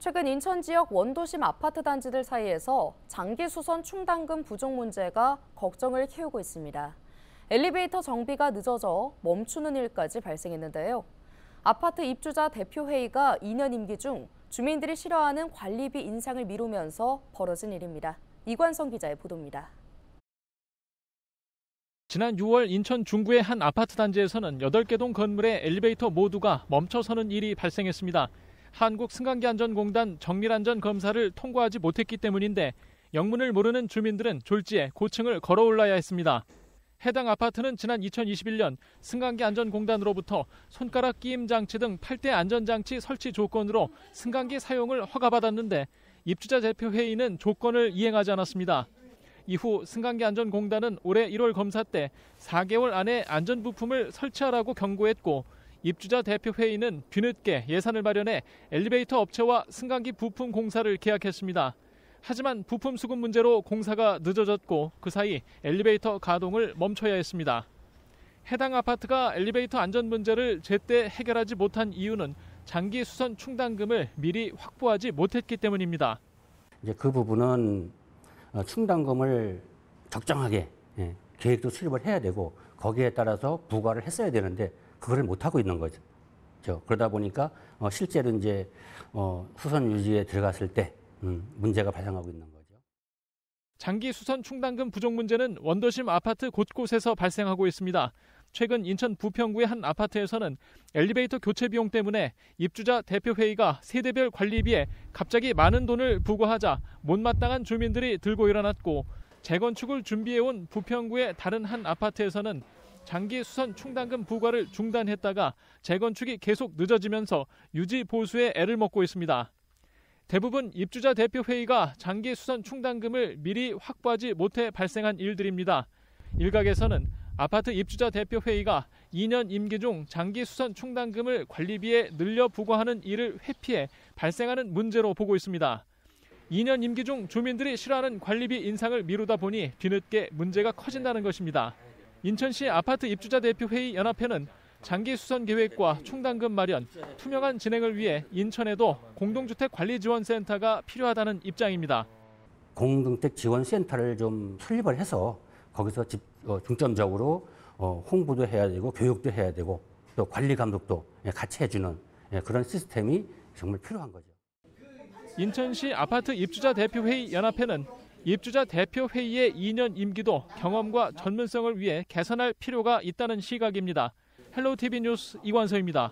최근 인천 지역 원도심 아파트 단지들 사이에서 장기 수선 충당금 부족 문제가 걱정을 키우고 있습니다. 엘리베이터 정비가 늦어져 멈추는 일까지 발생했는데요. 아파트 입주자 대표회의가 2년 임기 중 주민들이 싫어하는 관리비 인상을 미루면서 벌어진 일입니다. 이관성 기자의 보도입니다. 지난 6월 인천 중구의 한 아파트 단지에서는 8개 동 건물의 엘리베이터 모두가 멈춰서는 일이 발생했습니다. 한국승강기안전공단 정밀안전검사를 통과하지 못했기 때문인데 영문을 모르는 주민들은 졸지에 고층을 걸어 올라야 했습니다. 해당 아파트는 지난 2021년 승강기안전공단으로부터 손가락 끼임 장치 등 8대 안전장치 설치 조건으로 승강기 사용을 허가받았는데 입주자 대표회의는 조건을 이행하지 않았습니다. 이후 승강기안전공단은 올해 1월 검사 때 4개월 안에 안전부품을 설치하라고 경고했고 입주자 대표회의는 뒤늦게 예산을 마련해 엘리베이터 업체와 승강기 부품 공사를 계약했습니다. 하지만 부품 수급 문제로 공사가 늦어졌고 그 사이 엘리베이터 가동을 멈춰야 했습니다. 해당 아파트가 엘리베이터 안전 문제를 제때 해결하지 못한 이유는 장기 수선 충당금을 미리 확보하지 못했기 때문입니다. 이제 그 부분은 충당금을 적정하게 계획도 수립을 해야 되고 거기에 따라서 부과를 했어야 되는데 그걸 못하고 있는 거죠. 그러다 보니까 실제로 이제 수선 유지에 들어갔을 때 문제가 발생하고 있는 거죠. 장기 수선 충당금 부족 문제는 원도심 아파트 곳곳에서 발생하고 있습니다. 최근 인천 부평구의 한 아파트에서는 엘리베이터 교체 비용 때문에 입주자 대표회의가 세대별 관리비에 갑자기 많은 돈을 부과하자 못마땅한 주민들이 들고 일어났고 재건축을 준비해온 부평구의 다른 한 아파트에서는 장기 수선 충당금 부과를 중단했다가 재건축이 계속 늦어지면서 유지 보수에 애를 먹고 있습니다. 대부분 입주자 대표회의가 장기 수선 충당금을 미리 확보하지 못해 발생한 일들입니다. 일각에서는 아파트 입주자 대표회의가 2년 임기 중 장기 수선 충당금을 관리비에 늘려 부과하는 일을 회피해 발생하는 문제로 보고 있습니다. 2년 임기 중 주민들이 싫어하는 관리비 인상을 미루다 보니 뒤늦게 문제가 커진다는 것입니다. 인천시 아파트 입주자 대표회의 연합회는 장기 수선 계획과 충당금 마련, 투명한 진행을 위해 인천에도 공동주택관리지원센터가 필요하다는 입장입니다. 공동주택지원센터를 좀 설립을 해서 거기서 중점적으로 홍보도 해야 되고 교육도 해야 되고 또 관리 감독도 같이 해주는 그런 시스템이 정말 필요한 거죠. 인천시 아파트 입주자 대표회의 연합회는 입주자 대표회의의 2년 임기도 경험과 전문성을 위해 개선할 필요가 있다는 시각입니다. 헬로티비 뉴스 이관서입니다.